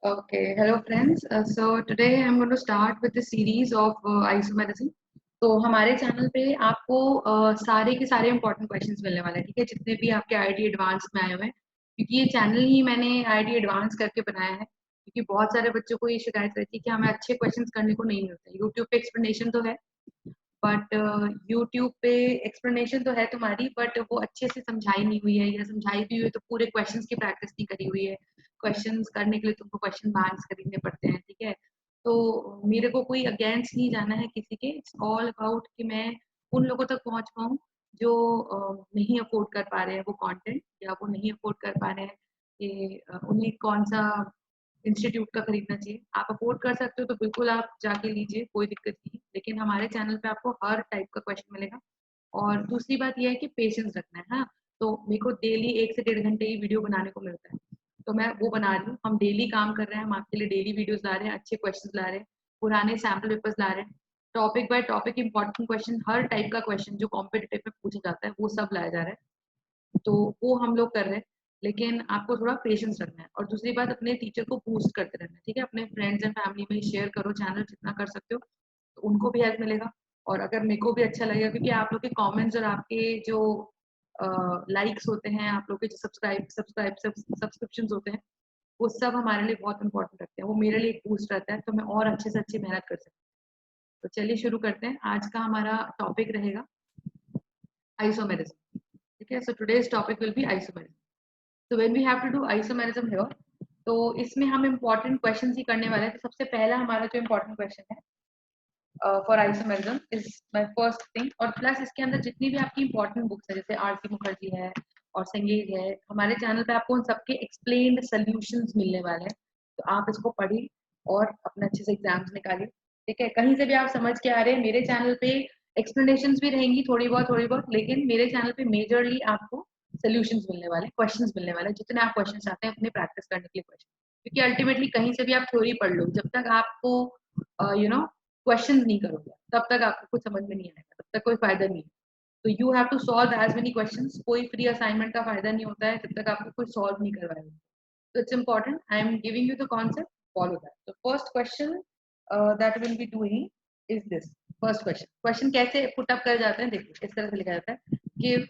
Okay, hello friends. So today I'm going to start with the series of isomerism. तो हमारे channel पे आपको सारे के सारे इंपॉर्टेंट क्वेश्चंस मिलने वाले हैं, ठीक है, जितने भी आपके आईडी एडवांस में आए हुए हैं, क्योंकि ये चैनल ही मैंने आईडी एडवांस करके बनाया है, क्योंकि बहुत सारे बच्चों को ये शिकायत रहती है कि हमें अच्छे क्वेश्चंस करने को नहीं मिलते। यूट्यूब पे एक्सप्लेनेशन तो है, बट यूट्यूब पे एक्सप्लेनेशन तो है तुम्हारी, बट वो अच्छे से समझाई नहीं हुई है, या समझाई भी हुई है तो पूरे क्वेश्चंस की प्रैक्टिस नहीं करी हुई है। क्वेश्चंस करने के लिए तुमको क्वेश्चन बैंक्स खरीदने पड़ते हैं, ठीक है। तो मेरे को कोई अगेंस्ट नहीं जाना है किसी के, इट्स ऑल अबाउट कि मैं उन लोगों तक पहुंच पाऊँ जो नहीं अफोर्ड कर पा रहे हैं वो कंटेंट, या वो नहीं अफोर्ड कर पा रहे हैं कि उन्हें कौन सा इंस्टीट्यूट का खरीदना चाहिए। आप अफोर्ड कर सकते हो तो बिल्कुल आप जाके लीजिए, कोई दिक्कत नहीं, लेकिन हमारे चैनल पे आपको हर टाइप का क्वेश्चन मिलेगा। और दूसरी बात यह है कि पेशेंस रखना है। हाँ, तो मेरे को डेली 1 से 1.5 घंटे ही वीडियो बनाने को मिलता है, तो मैं वो बना रही हूँ। हम डेली काम कर रहे हैं, हम आपके लिए डेली वीडियोस ला रहे हैं, अच्छे क्वेश्चन ला रहे हैं, पुराने सैम्पल पेपर्स ला रहे हैं, topic by topic important question, her type का क्वेश्चन जो कॉम्पिटिटिव में पूछा जाता है वो सब लाया जा रहा है। तो वो हम लोग कर रहे हैं, लेकिन आपको थोड़ा पेशेंस रखना है। और दूसरी बात, अपने टीचर को बूस्ट करते रहना है, ठीक है। अपने फ्रेंड्स एंड फैमिली में शेयर करो चैनल, जितना कर सकते हो, तो उनको भी हेल्प मिलेगा और अगर मेरे को भी अच्छा लगेगा, क्योंकि आप लोग के कमेंट्स और आपके जो लाइक्स होते हैं, आप लोग के जो सब्सक्रिप्शन होते हैं, वो सब हमारे लिए बहुत इंपॉर्टेंट रखते हैं। वो मेरे लिए एक बूस्ट रहता है, तो मैं और अच्छे से अच्छी मेहनत कर सकती हूँ। तो चलिए शुरू करते हैं। आज का हमारा टॉपिक रहेगा आइसोमेरिज्म, ठीक है। So today's topic will be isomerism. तो when we have to do isomerism here, तो इसमें हम इंपॉर्टेंट क्वेश्चंस ही करने वाले हैं। तो सबसे पहला हमारा जो इंपॉर्टेंट क्वेश्चन है for isomerism is my first thing, और प्लस इसके अंदर जितनी भी आपकी इंपॉर्टेंट बुक्स है, जैसे आरती मुखर्जी है और संगेज है, हमारे चैनल पे आपको उन सबके एक्सप्लेन्ड सोल्यूशंस मिलने वाले हैं। तो आप इसको पढ़िए और अपने अच्छे से एग्जाम्स निकालिए, ठीक है। कहीं से भी आप समझ के आ रहे हैं, मेरे चैनल पे एक्सप्लेनेशंस भी रहेंगी थोड़ी बहुत, लेकिन मेरे चैनल पे मेजरली आपको सोल्यूशंस मिलने वाले, क्वेश्चंस मिलने वाले, जितने आप क्वेश्चंस चाहते हैं अपने प्रैक्टिस करने के लिए क्वेश्चन। क्योंकि अल्टीमेटली कहीं से भी आप थ्योरी पढ़ लो, जब तक आपको क्वेश्चन नहीं करोगे तब तक आपको कुछ समझ में नहीं आएगा, तब तक कोई फायदा नहीं है। तो you have to solve as many questions. कोई फ्री असाइनमेंट का फायदा नहीं होता है जब तक आपको कुछ सॉल्व नहीं करवाएगा। तो it's important, I am giving you the concept, follow that. तो first question that will be doing is this. First question, question कैसे पुट अप कर जाते हैं, देखिए इस तरह से लिखा जाता है, give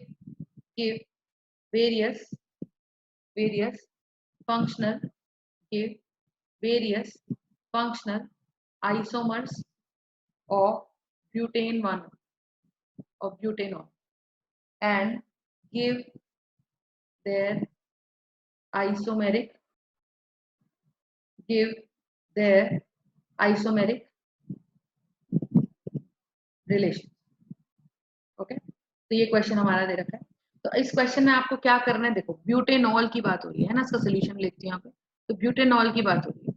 give various various functional, give various functional isomers of butane 1 of butanol and give their isomeric give their isomeric relation। Okay, तो ये क्वेश्चन हमारा दे रखा है। तो इस क्वेश्चन में आपको क्या करना है, देखो ब्यूटेनॉल की बात हो रही है ना, इसका सोल्यूशन लिखती हूँ यहाँ पे। तो ब्यूटेनॉल की बात हो रही है,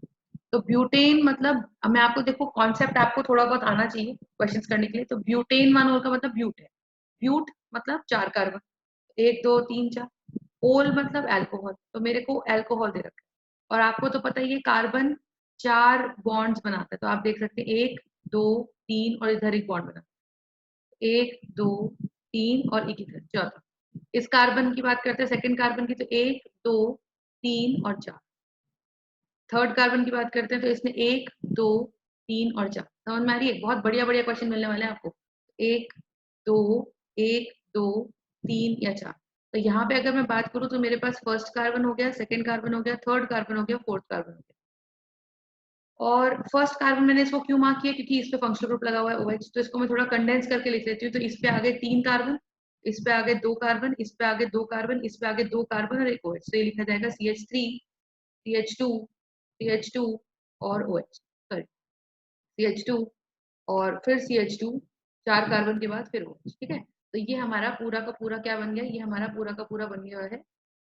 तो ब्यूटेन मतलब, मैं आपको देखो कॉन्सेप्ट आपको थोड़ा बहुत आना चाहिए क्वेश्चंस करने के लिए। तो ब्यूटेन 1 का मतलब ब्यूट है, ब्यूट मतलब 4 कार्बन, 1 2 3 4, ओल मतलब अल्कोहल, तो मेरे को अल्कोहल दे रखा है। और आपको तो पता ही है कार्बन 4 बॉन्ड्स बनाता है, तो आप देख सकते हैं 1 2 3 और इधर एक बॉन्ड बना, 1 2 3 और एक इधर चौथा। इस कार्बन की बात करते हैं, सेकंड कार्बन की, तो 1 2 3 और 4। थर्ड कार्बन की बात करते हैं, तो इसमें 1 2 3 और 4। समझ में आ रही है? बहुत बढ़िया बढ़िया क्वेश्चन मिलने वाले हैं आपको। 1 2 1 2 3 या 4। तो यहाँ पे अगर मैं बात करूँ तो मेरे पास फर्स्ट कार्बन हो गया, सेकंड कार्बन हो गया, थर्ड कार्बन हो गया, फोर्थ कार्बन हो गया। और फर्स्ट कार्बन मैंने इसको क्यों मार्क किया, क्योंकि इस पे फंक्शनल ग्रुप लगा हुआ है OH, तो इसको मैं थोड़ा कंडेंस करके लिख लेती हूँ। तो इस पे आगे 3 कार्बन, इस पे आगे 2 कार्बन, इस पे आगे 2 कार्बन, इस पे आगे 2 कार्बन और एक OH, तो ये लिखा जाएगा CH3 CH2 CH2 और OH, सॉरी CH2 और फिर CH2, 4 कार्बन के बाद फिर OH, ठीक है। तो ये हमारा पूरा का पूरा क्या बन गया, ये हमारा पूरा का पूरा बन गया है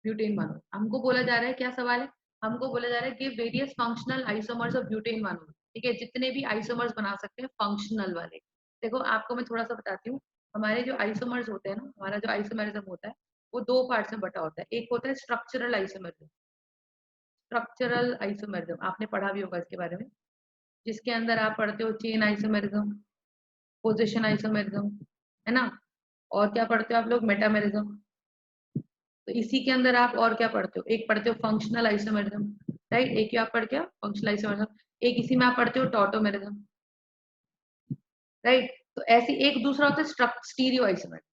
ब्यूटेन 1। हमको बोला जा रहा है, क्या सवाल है, हमको बोला जा रहा है कि various functional isomers of butane 1, ठीक है, जितने भी आइसोमर्स बना सकते हैं फंक्शनल वाले। देखो आपको मैं थोड़ा सा बताती हूँ, हमारे जो आइसोमर्स होते हैं ना, हमारा जो आइसोमेरिज्म होता है वो 2 पार्ट्स में बटा होता है। एक होता है स्ट्रक्चरल आइसोमेरिज्म, स्ट्रक्चरल आइसोमेरिज्म आपने पढ़ा भी होगा इसके बारे में, जिसके अंदर आप पढ़ते हो चेन आइसोमेरिज्म, पोजीशन आइसोमेरिज्म, है ना। और क्या पढ़ते हो आप लोग, मेटामेरिज्म। तो इसी के अंदर आप और क्या पढ़ते हो, एक पढ़ते हो फंक्शनल आइसोमेरिज्म, राइट। एक ही आप पढ़ के फंक्शनल आइसोमरिज्म, एक इसी में आप पढ़ते हो टॉटोमेरिज्म, राइट। तो ऐसी एक दूसरा होता है स्टीरियो आइसोमरिज्म,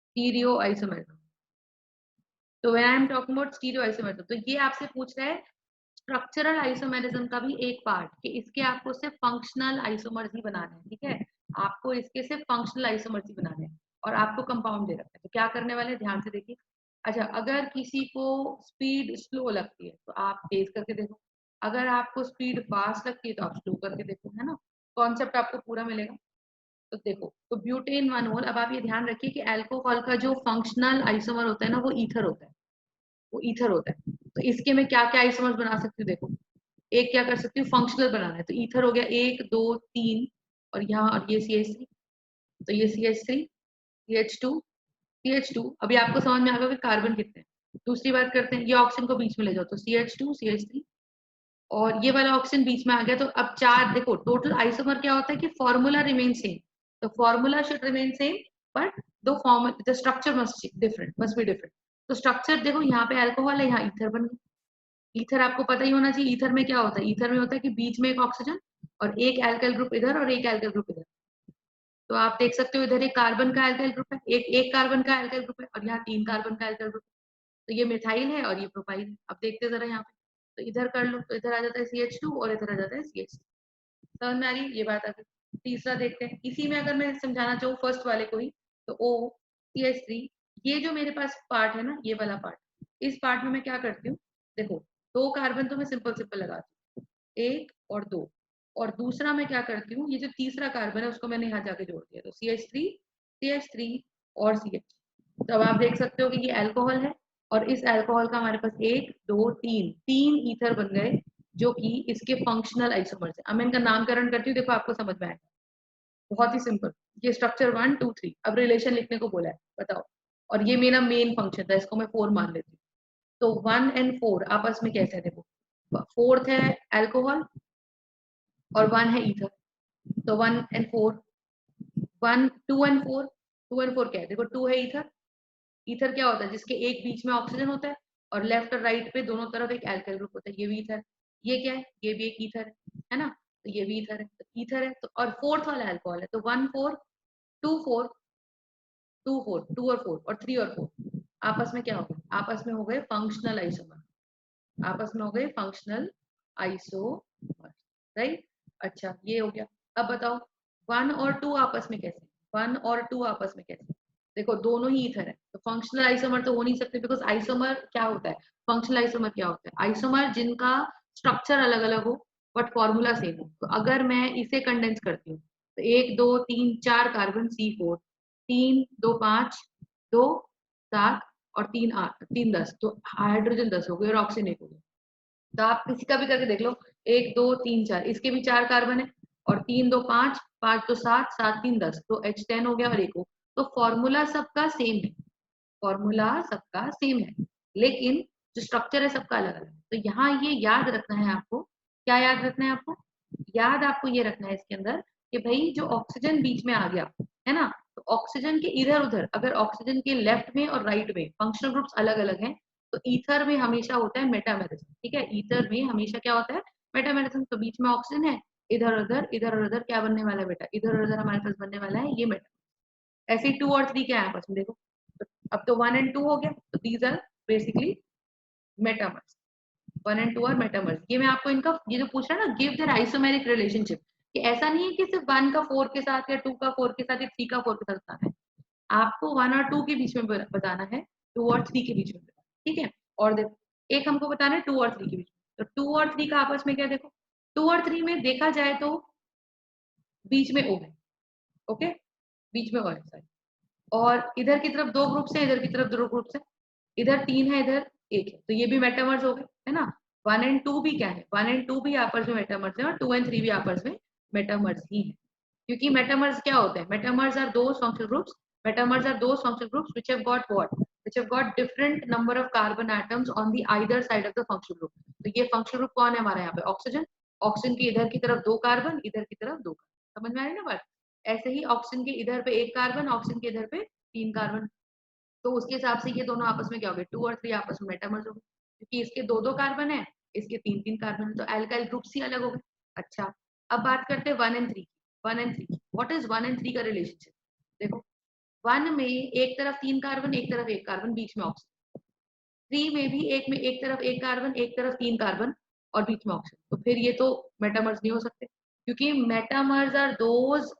स्टीरियो आइसोमरिज्म। तो when I am talking about stereo isomerism, तो ये आपसे पूछ रहा है स्ट्रक्चरल आइसोमेरिज्म का भी एक पार्ट कि इसके आपको सिर्फ फंक्शनल आइसोमर्स ही बनाना है, ठीक है। आपको इसके सिर्फ फंक्शनल आइसोमर्स ही बनाने हैं और आपको कंपाउंड दे रखा है, तो क्या करने वाले हैं ध्यान से देखिए। अच्छा, अगर किसी को स्पीड स्लो लगती है तो आप तेज करके देखो, अगर आपको स्पीड फास्ट लगती है तो आप स्लो करके देखो, है ना। कॉन्सेप्ट आपको पूरा मिलेगा। तो देखो, तो ब्यूटेन 1 मोल, अब आप ये ध्यान रखिए कि अल्कोहल का जो फंक्शनल आइसोमर होता है ना वो ईथर होता है, वो ईथर होता है। तो इसके मैं क्या क्या आइसोमर्स बना सकती हूँ देखो, एक क्या कर सकती हूँ फंक्शनल बनाना है, तो ईथर हो गया 1 2 3, और यहाँ और ये CH3, तो ये CH3 CH2 अभी आपको समझ में आ गया कि कार्बन कितने हैं। दूसरी बात करते हैं, ये ऑक्सीजन को बीच में ले जाओ, तो CH2 CH3, और ये वाला ऑक्सीजन बीच में आ गया, तो अब चार देखो टोटल आइसोमर क्या होता है कि फॉर्मूला रिमेन सेम, तो formula should remain same, but though form the structure must be different. तो स्ट्रक्चर देखो, यहाँ पे अल्कोहल है, यहाँ ईथर बन गया। ईथर आपको पता ही होना चाहिए, ईथर में क्या होता है, ईथर में होता है कि बीच में एक ऑक्सीजन और एक एल्काइल ग्रुप इधर और एक एल्काइल ग्रुप इधर। तो आप देख सकते हो इधर एक कार्बन का एल्काइल ग्रुप है, एक एक कार्बन का एल्काइल ग्रुप है, और यहाँ 3 कार्बन का एल्काइल ग्रुप है। तो ये मिथाइल है और ये प्रोपाइल है। अब देखते जरा यहाँ पे, तो इधर कर लो, तो इधर आ जाता है CH2 और इधर आ जाता है CH3। समझ में आ रही ये बात आ गई। तीसरा देखते हैं, इसी में अगर मैं समझाना चाहूँ फर्स्ट वाले को ही, तो OCH3, ये जो मेरे पास पार्ट है ना, ये वाला पार्ट, इस पार्ट में मैं क्या करती हूँ देखो, 2 कार्बन तो मैं सिंपल सिंपल लगाती हूँ, 1 और 2, और दूसरा मैं क्या करती हूँ, ये जो तीसरा कार्बन है उसको मैंने यहाँ जाके जोड़ दिया, तो CH3 और CH। तो अब आप देख सकते हो कि ये अल्कोहल है, और इस अल्कोहल का हमारे पास 1 2 3 ईथर बन गए, जो कि इसके फंक्शनल आइसोमर्स है। अब मैं इनका नामकरण करती हूँ, देखो आपको समझ में आएगा, बहुत ही सिंपल। ये स्ट्रक्चर 1 2 3, अब रिलेशन लिखने को बोला है, बताओ। और ये मेरा मेन फंक्शन था, इसको मैं 4 मान लेती हूँ। तो 1 और 4 आपस में कैसे है देखो, फोर्थ है अल्कोहल और 1 है ईथर, तो 1 और 4, 2 और 4 क्या है देखो, 2 है ईथर। ईथर क्या होता है, जिसके एक बीच में ऑक्सीजन होता है और लेफ्ट और राइट पे दोनों तरफ एक एल्काइल ग्रुप होता है, ये भी ईथर। ये क्या है, ये भी एक ईथर है ना, तो ये भी ईथर है, तो ईथर है। तो और फोर्थ वाला अल्कोहल है, तो 1 4 2 4 2 4 2 और 4 और 3 और 4 आपस में क्या हो गए, आपस में हो गए फंक्शनल आइसोमर, आपस में हो गए फंक्शनल आइसोमर, राइट। अच्छा, ये हो गया। अब बताओ 1 और 2 आपस में कैसे, 1 और 2 आपस में कैसे, देखो दोनों ही ईथर है, तो फंक्शनल आइसोमर तो हो नहीं सकते, बिकॉज आइसोमर क्या होता है, फंक्शनल आइसोमर क्या होता है, आइसोमर जिनका स्ट्रक्चर अलग अलग हो बट फॉर्मूला सेम हो। तो अगर मैं इसे कंडेंस करती हूँ, तो 1 2 3 4 कार्बन C4, 3 2 5 2 7 और 3 8 3 10, तो हाइड्रोजन 10 हो गए और ऑक्सीजन 1 हो गया। तो आप किसी का भी करके देख लो, 1 2 3 4, इसके भी 4 कार्बन है, और 3 2 5 5 2 7 7 3 10, तो H10 हो गया और 1 हो। तो फॉर्मूला सबका सेम है, फॉर्मूला सबका सेम है, लेकिन जो स्ट्रक्चर है सबका अलग अलग है। तो यहाँ ये याद रखना है आपको, क्या याद रखना है आपको, याद आपको ये रखना है इसके अंदर कि भाई जो ऑक्सीजन बीच में आ गया है ना, तो ऑक्सीजन के इधर उधर, अगर ऑक्सीजन के लेफ्ट में और राइट में फंक्शनल ग्रुप्स अलग अलग हैं, तो ईथर में हमेशा होता है मेटामेरिज्म, ठीक है। ईथर में हमेशा क्या होता है, मेटामेरिज्म। तो बीच में ऑक्सीजन है, इधर और उधर क्या बनने वाला है बेटा, इधर और उधर हमारे पास बनने वाला है ये मेटा। ऐसे ही 2 और 3 क्या है आपस में देखो, तो अब तो 1 और 2 हो गया, तो दीज आर बेसिकली मेटामर्स, 1 और 2 और मेटामर्स। ये मैं आपको इनका ये जो पूछ रहा है ना, गिव देयर आइसोमेरिक रिलेशनशिप, कि ऐसा नहीं है कि सिर्फ 1 का 4 के साथ या 2 का 4 के साथ या 3 का 4 के साथ बताना है, आपको 1 और 2 के बीच में बताना है, 2 और 3 के बीच में बताना है, ठीक है। और देखो, एक हमको बताना है 2 और 3 के बीच में, तो 2 और 3 का आपस में क्या देखो, 2 और 3 में देखा जाए तो बीच में O है, ओके, बीच में O है, सॉरी। और इधर की तरफ 2 ग्रुप्स है, इधर की तरफ 2 ग्रुप्स है, इधर 3 है, इधर 1 है, तो ये भी मेटामर्स हो गए, है ना। 1 और 2 भी क्या है, 1 और 2 भी आपस में मेटामर्स है, और 2 और 3 भी आपस में मेटामर्स ही है। क्योंकि मेटामर्स क्या होते हैं, metamers are those functional groups, metamers are those functional groups which have got what, which have got different number of carbon atoms on the either side of the functional group। तो ये functional group कौन है हमारा यहाँ पे, oxygen. Oxygen के इधर की तरफ 2 कार्बन, इधर की तरफ 2 कार्बन, समझ में आ रही है ना बात। ऐसे ही ऑक्सीजन के इधर पे 1 कार्बन, ऑक्सीजन के इधर पे 3 कार्बन, तो उसके हिसाब से ये दोनों आपस में क्या हो गए, 2 और 3 आपस में मेटामर्स हो गए, क्योंकि इसके 2 कार्बन है इसके 3-3 कार्बन, तो एल्काइल ग्रुप्स ही अलग हो गए। अच्छा, अब बात करते हैं 1 एंड 3 की। 1 एंड 3 की, व्हाट इज 1 एंड 3 का रिलेशनशिप? देखो, 1 में एक तरफ 3 कार्बन, एक तरफ 1 कार्बन, बीच में ऑक्सीजन। 3 में भी एक में एक तरफ 1 कार्बन, एक तरफ 3 कार्बन और बीच में ऑक्सीजन। तो फिर ये तो मेटामर्स नहीं हो सकते, क्योंकि metamers are those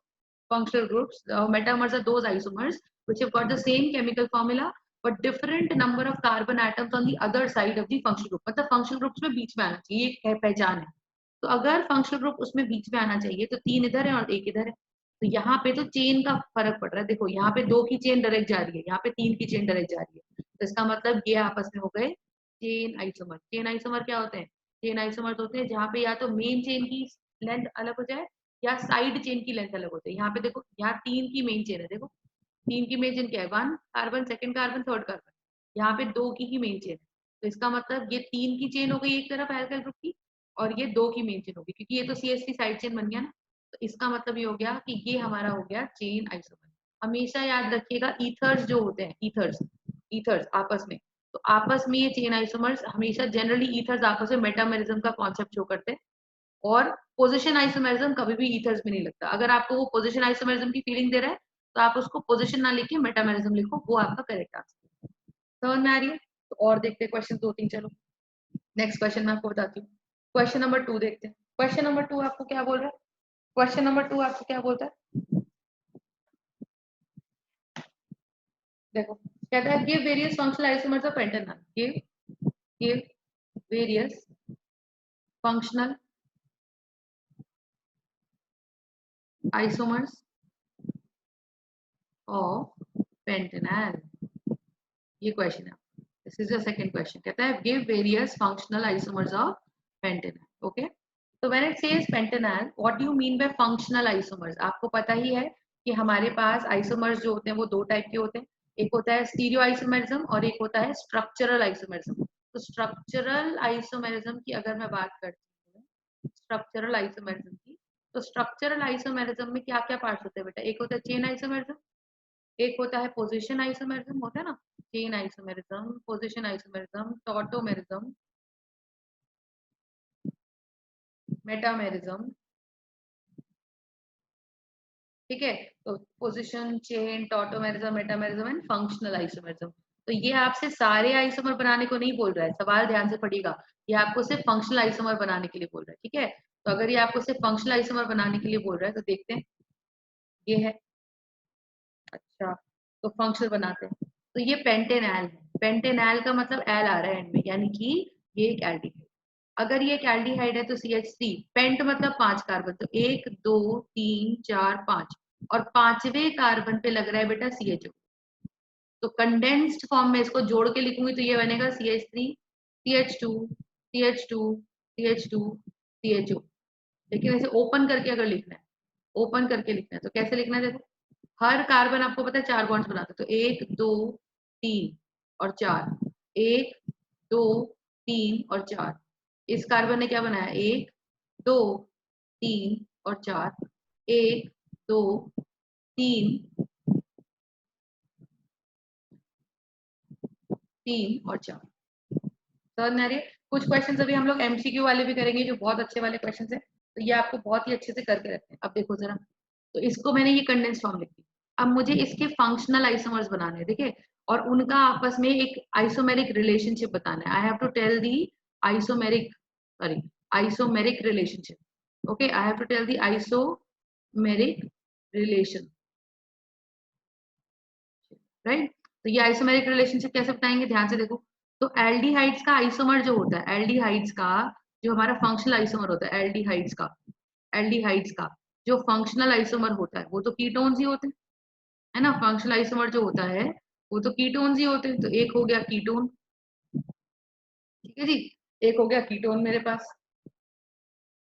functional groups. Metamers are those isomers which have got the same chemical formula but different number of carbon atoms on the other side of the functional group. मतलब functional groups में बीच में आना चाहिए, ये पहचान है। तो अगर functional group उसमें बीच में आना चाहिए तो 3 इधर है और 1 इधर है। तो यहाँ पे तो चेन का फर्क पड़ रहा है। देखो, यहाँ पे 2 की चेन डायरेक्ट जा रही है, यहाँ पे 3 की चेन डायरेक्ट जा रही है। तो इसका मतलब ये आपस में हो गए चेन आइसोमर। चेन आइसोमर क्या होते हैं? चेन आइसोमर होते हैं जहाँ पे या तो मेन चेन की लेंथ अलग हो जाए या साइड चेन की लेंथ अलग होती है। यहाँ पे देखो, यहाँ 3 की मेन चेन है। देखो, 3 की मेन चेन क्या है? 1 carbon, second carbon, third carbon. यहाँ पे 2 की ही मेन चेन है। तो इसका मतलब ये 3 की चेन हो गई एक तरफ एल्काइल ग्रुप की, और ये 2 की मेन चेन होगी, क्योंकि ये तो CH3 साइड चेन बन गया ना। तो इसका मतलब ये हो गया कि ये हमारा हो गया चेन आइसोमर। हमेशा याद रखिएगा, ईथर्स जो होते हैं, ईथर्स ईथर्स आपस में, तो आपस में ये चेन आइसोमर्स हमेशा, जनरली ईथर्स आपस में मेटामेरिज्म का कॉन्सेप्ट शो करते हैं। और पोजीशन आइसोमेरिज्म कभी भी ईथर्स में नहीं लगता। अगर आपको वो पोजीशन आइसोमेरिज्म की फीलिंग दे रहा है तो आप उसको पोजीशन ना लिखिए, मेटामेरिज्म लिखो, वो आपका करेक्ट आंसर है। समझ में आ रही है? तो और देखते हैं क्वेश्चन 2-3। चलो नेक्स्ट क्वेश्चन मैं आपको बताती हूँ। क्वेश्चन नंबर 2 देखते हैं। क्वेश्चन नंबर 2 आपको क्या बोल रहा है? क्वेश्चन नंबर 2 आपको क्या बोलता है? देखो, कहता है give various functional isomers of pentanol. Give various functional isomers of pentanol. ये क्वेश्चन है। This is the second question. कहता है give various functional isomers of pentanol. Okay, तो when it says pentanol, what do you mean by functional isomers? आपको पता ही है कि हमारे पास आइसोमर्स जो होते हैं वो दो टाइप के होते हैं। एक होता है स्टीरियो आइसोमेरिज्म और एक होता है स्ट्रक्चरल आइसोमेरिज्म। तो स्ट्रक्चरल आइसोमेरिज्म की अगर मैं बात करती हूँ, स्ट्रक्चरल आइसोमेरिज्म की, तो स्ट्रक्चरल आइसोमेरिज्म में क्या क्या पार्ट्स होते हैं बेटा? एक होता है चेन आइसोमेरिज्म, एक होता है पोजीशन आइसोमेरिज्म, होता है ना, chain isomerism, position isomerism, tautomerism, metamerism. ठीक है, तो position, chain, tautomerism, metamerism and functional isomerism. तो ये आपसे सारे आइसोमर बनाने को नहीं बोल रहा है, सवाल ध्यान से पढ़िएगा। ये आपको सिर्फ फंक्शनल आइसोमर बनाने के लिए बोल रहा है। ठीक है, तो अगर ये आपको सिर्फ फंक्शनल आइसोमर बनाने के लिए बोल रहा है तो देखते हैं। ये है, अच्छा, तो फंक्शनल बनाते हैं। तो ये पेंटेनॉल है। पेंटेनॉल का मतलब एल आ रहा है एंड में, यानी कि ये एक एल्डिहाइड। अगर ये एक एल्डिहाइड है तो CH3, पेंट मतलब 5 कार्बन, तो 1 2 3 4 5, और पांचवें कार्बन पे लग रहा है बेटा CHO। तो कंडेंस्ड फॉर्म में इसको जोड़ के लिखूंगी तो ये बनेगा CH3 CH2 CH2 CH2 CHO। लेकिन इसे ओपन करके अगर लिखना है, ओपन करके लिखना है तो कैसे लिखना है? देखो, हर कार्बन आपको पता है 4 बॉन्ड्स बनाते हैं, तो 1 2 3 और 4, 1 2 3 और 4। इस कार्बन ने क्या बनाया? 1 2 3 और 4, 1 2 3 3 और 4। समझ में आ रही है? कुछ क्वेश्चन अभी हम लोग MCQ वाले भी करेंगे जो बहुत अच्छे वाले क्वेश्चन है, तो ये आपको बहुत ही अच्छे से करके रखते हैं। अब देखो जरा, तो इसको मैंने ये कंडेंस फॉर्म लिख दी। अब मुझे इसके फंक्शनल आइसोमर्स बनाने हैं, देखिए, और उनका आपस में एक आइसोमेरिक रिलेशनशिप बताना है। I have to tell the isomeric, sorry, isomeric relationship. Okay, I have to tell the isomeric relation, right? तो ये आइसोमेरिक रिलेशनशिप कैसे बताएंगे, ध्यान से देखो। तो एल्डिहाइड्स का आइसोमर जो होता है, एल्डिहाइड्स का जो हमारा फंक्शनल आइसोमर होता है, एल्डिहाइड्स का जो फंक्शनल आइसोमर होता है वो तो कीटोन्स ही होते हैं, है ना? फंक्शनल आइसोमर जो होता है वो तो कीटोन्स ही होते हैं। तो एक हो गया कीटोन, ठीक है जी, एक हो गया कीटोन मेरे पास।